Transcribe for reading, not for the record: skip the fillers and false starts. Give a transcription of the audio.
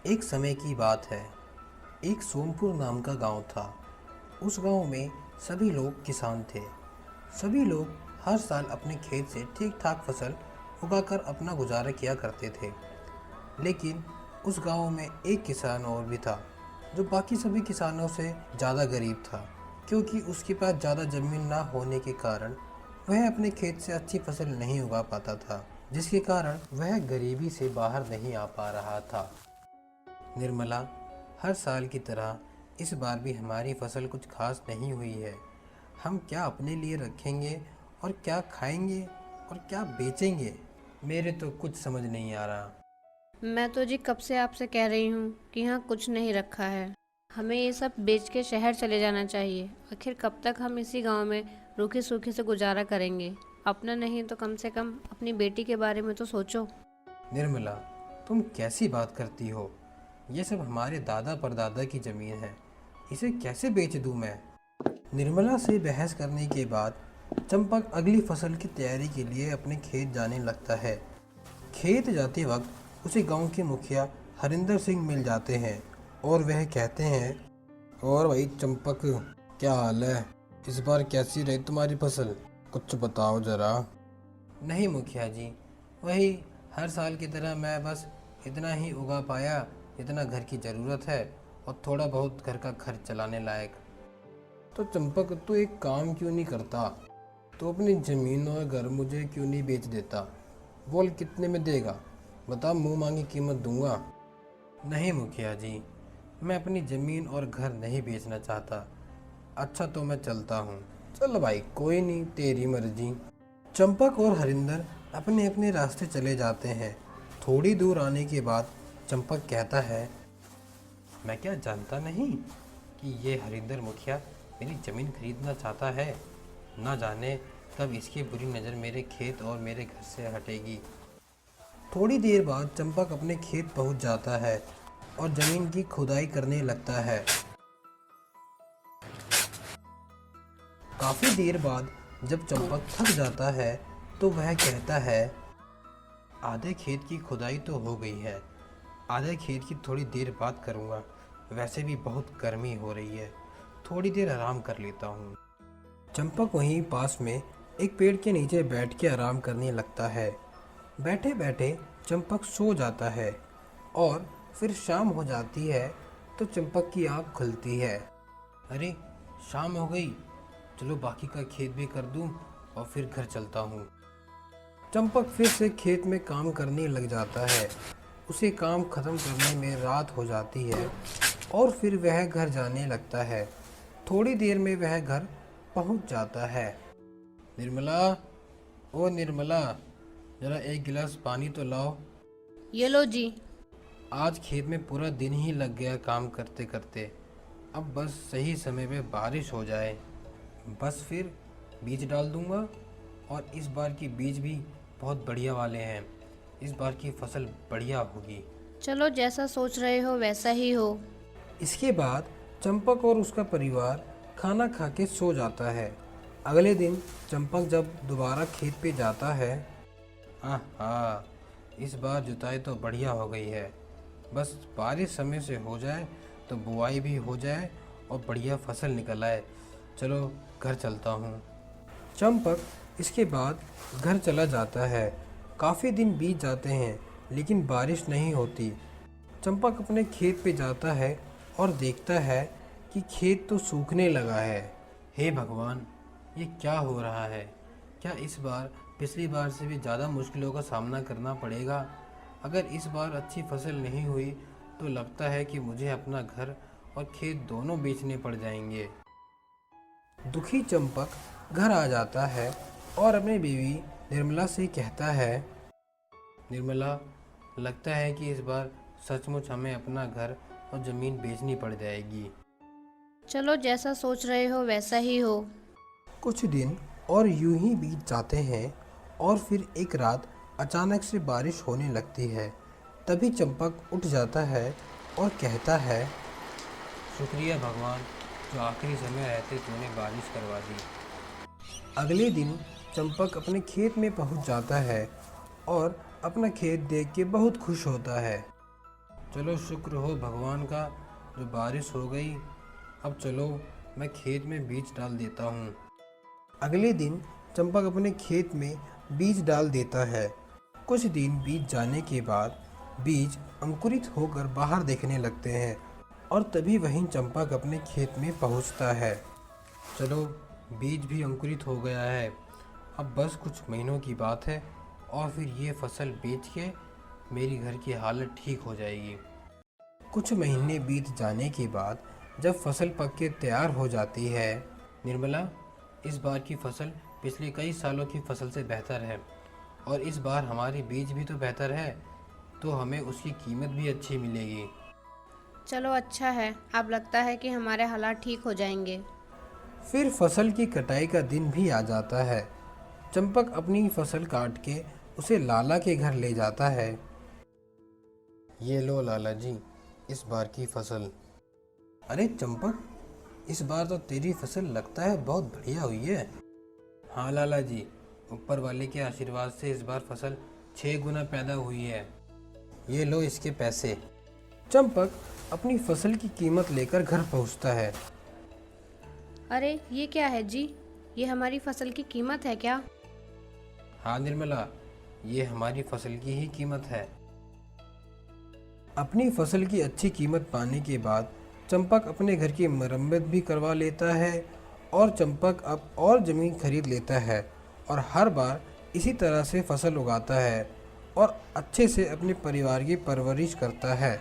एक समय की बात है। एक सोनपुर नाम का गांव था। उस गांव में सभी लोग किसान थे। सभी लोग हर साल अपने खेत से ठीक ठाक फसल उगाकर अपना गुजारा किया करते थे। लेकिन उस गांव में एक किसान और भी था, जो बाकी सभी किसानों से ज़्यादा गरीब था, क्योंकि उसके पास ज़्यादा ज़मीन ना होने के कारण वह अपने खेत से अच्छी फसल नहीं उगा पाता था, जिसके कारण वह गरीबी से बाहर नहीं आ पा रहा था। निर्मला, हर साल की तरह इस बार भी हमारी फसल कुछ खास नहीं हुई है। हम क्या अपने लिए रखेंगे और क्या खाएंगे और क्या बेचेंगे, मेरे तो कुछ समझ नहीं आ रहा। मैं तो जी कब से आपसे कह रही हूँ कि यहाँ कुछ नहीं रखा है। हमें ये सब बेच के शहर चले जाना चाहिए। आखिर कब तक हम इसी गांव में रूखे सूखे से गुजारा करेंगे। अपना नहीं तो कम से कम अपनी बेटी के बारे में तो सोचो। निर्मला, तुम कैसी बात करती हो? ये सब हमारे दादा परदादा की ज़मीन है, इसे कैसे बेच दूँ मैं? निर्मला से बहस करने के बाद चंपक अगली फसल की तैयारी के लिए अपने खेत जाने लगता है। खेत जाते वक्त उसे गांव के मुखिया हरिंदर सिंह मिल जाते हैं और वह कहते हैं, और भाई चंपक, क्या हाल है? इस बार कैसी रही तुम्हारी फसल? कुछ बताओ जरा। नहीं मुखिया जी, वही हर साल की तरह मैं बस इतना ही उगा पाया जितना घर की ज़रूरत है और थोड़ा बहुत घर का खर्च चलाने लायक। तो चंपक, तू एक काम क्यों नहीं करता? तो अपनी ज़मीन और घर मुझे क्यों नहीं बेच देता? बोल कितने में देगा? बता, मुंह मांगी कीमत दूंगा। नहीं मुखिया जी, मैं अपनी ज़मीन और घर नहीं बेचना चाहता। अच्छा तो मैं चलता हूँ। चल भाई, कोई नहीं, तेरी मर्जी। चंपक और हरिंदर अपने अपने रास्ते चले जाते हैं। थोड़ी दूर आने के बाद चंपक कहता है, मैं क्या जानता नहीं कि ये हरिंदर मुखिया मेरी ज़मीन खरीदना चाहता है। ना जाने कब इसकी बुरी नज़र मेरे खेत और मेरे घर से हटेगी। थोड़ी देर बाद चंपक अपने खेत पहुंच जाता है और ज़मीन की खुदाई करने लगता है। काफ़ी देर बाद जब चंपक थक जाता है तो वह कहता है, आधे खेत की खुदाई तो हो गई है, आधे खेत की थोड़ी देर बाद करूँगा। वैसे भी बहुत गर्मी हो रही है, थोड़ी देर आराम कर लेता हूँ। चंपक वहीं पास में एक पेड़ के नीचे बैठ के आराम करने लगता है। बैठे बैठे चंपक सो जाता है और फिर शाम हो जाती है तो चंपक की आँख खुलती है। अरे, शाम हो गई, चलो बाकी का खेत भी कर दूँ और फिर घर चलता हूँ। चंपक फिर से खेत में काम करने लग जाता है। उसे काम खत्म करने में रात हो जाती है और फिर वह घर जाने लगता है। थोड़ी देर में वह घर पहुंच जाता है। निर्मला, ओ निर्मला, जरा एक गिलास पानी तो लाओ। ये लो जी। आज खेत में पूरा दिन ही लग गया काम करते करते। अब बस सही समय पे बारिश हो जाए, बस फिर बीज डाल दूंगा। और इस बार की बीज भी बहुत बढ़िया वाले हैं। इस बार की फसल बढ़िया होगी। चलो जैसा सोच रहे हो वैसा ही हो। इसके बाद चंपक और उसका परिवार खाना खा के सो जाता है। अगले दिन चंपक जब दोबारा खेत पे जाता है, आहा, इस बार जुताई तो बढ़िया हो गई है। बस बारिश समय से हो जाए तो बुआई भी हो जाए और बढ़िया फसल निकल आए। चलो घर चलता हूँ। चंपक इसके बाद घर चला जाता है। काफ़ी दिन बीत जाते हैं लेकिन बारिश नहीं होती। चंपक अपने खेत पे जाता है और देखता है कि खेत तो सूखने लगा है। हे भगवान, ये क्या हो रहा है? क्या इस बार पिछली बार से भी ज़्यादा मुश्किलों का सामना करना पड़ेगा? अगर इस बार अच्छी फसल नहीं हुई तो लगता है कि मुझे अपना घर और खेत दोनों बेचने पड़ जाएंगे। दुखी चंपक घर आ जाता है और अपनी बीवी निर्मला से कहता है, निर्मला, लगता है कि इस बार सचमुच हमें अपना घर और ज़मीन बेचनी पड़ जाएगी। चलो जैसा सोच रहे हो वैसा ही हो। कुछ दिन और यूं ही बीत जाते हैं और फिर एक रात अचानक से बारिश होने लगती है। तभी चंपक उठ जाता है और कहता है, शुक्रिया भगवान, जो आखिरी समय रहते तूने बारिश करवा दी। अगले दिन चंपक अपने खेत में पहुंच जाता है और अपना खेत देख के बहुत खुश होता है। चलो शुक्र हो भगवान का जो बारिश हो गई। अब चलो मैं खेत में बीज डाल देता हूँ। अगले दिन चंपक अपने खेत में बीज डाल देता है। कुछ दिन बीत जाने के बाद बीज अंकुरित होकर बाहर देखने लगते हैं और तभी वहीं चंपक अपने खेत में पहुंचता है। चलो बीज भी अंकुरित हो गया है, अब बस कुछ महीनों की बात है और फिर ये फसल बेच के मेरी घर की हालत ठीक हो जाएगी। कुछ महीने बीत जाने के बाद जब फसल पक के तैयार हो जाती है, निर्मला, इस बार की फसल पिछले कई सालों की फसल से बेहतर है और इस बार हमारे बीज भी तो बेहतर है, तो हमें उसकी कीमत भी अच्छी मिलेगी। चलो अच्छा है, अब लगता है कि हमारे हालात ठीक हो जाएंगे। फिर फसल की कटाई का दिन भी आ जाता है। चंपक अपनी फसल काट के उसे लाला के घर ले जाता है। ये लो लाला जी, इस बार की फसल। अरे चंपक, इस बार तो तेरी फसल लगता है बहुत बढ़िया हुई है। हाँ लाला जी, ऊपर वाले के आशीर्वाद से इस बार फसल 6 गुना पैदा हुई है। ये लो इसके पैसे। चंपक अपनी फसल की कीमत लेकर घर पहुंचता है। अरे ये क्या है जी, ये हमारी फसल की कीमत है क्या? हाँ निर्मला, ये हमारी फसल की ही कीमत है। अपनी फसल की अच्छी कीमत पाने के बाद चंपक अपने घर की मरम्मत भी करवा लेता है और चंपक अब और ज़मीन खरीद लेता है और हर बार इसी तरह से फसल उगाता है और अच्छे से अपने परिवार की परवरिश करता है।